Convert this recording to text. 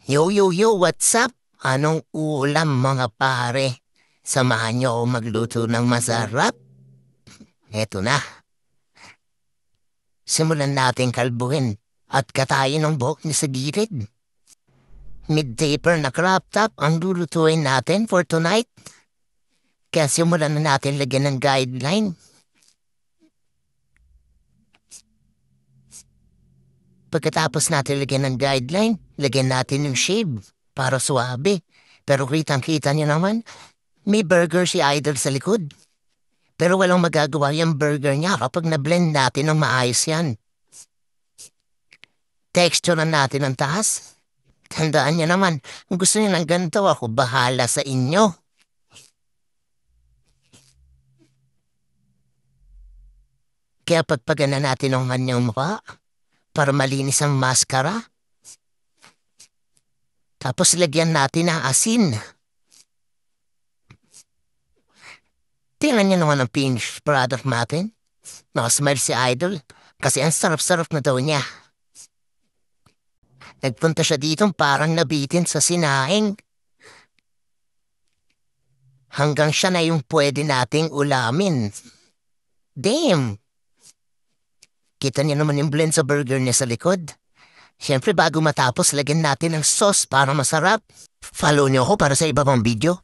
Yo, yo, yo, what's up? Anong ulam mga pare? Samahan niyo ako magluto ng masarap. Eto na, simulan natin kalbuhin at katayin ng buhok niya sa gilid. Mid-taper na crop top ang lulutuin natin for tonight. Kaya simulan na natin lagyan ng guideline. Pagkatapos natin lagyan ng guideline, lagyan natin yung shave para suwabe. Pero kitang-kita niyo naman, may burger si Idol sa likod. Pero walang magagawa yung burger niya kapag na-blend natin ng maayos yan. Texture na natin ang taas. Tandaan niyo naman, kung gusto niyo ng ganito, ako bahala sa inyo. Kaya pagpagan na natin ang kanyang mukha para malinis ang maskara. Tapos lagyan natin ng asin. Tingnan niyo naman ang finished product natin. Nakasmile si Idol kasi ang sarap-sarap na daw niya. Nagpunta siya dito parang nabitin sa sinaing. Hanggang siya na yung pwede nating ulamin. Damn! Kita niyo naman yung blend sa burger niya sa likod. Siyempre bago matapos, lagyan natin ng sauce para masarap. Follow niyo ako para sa iba pang video.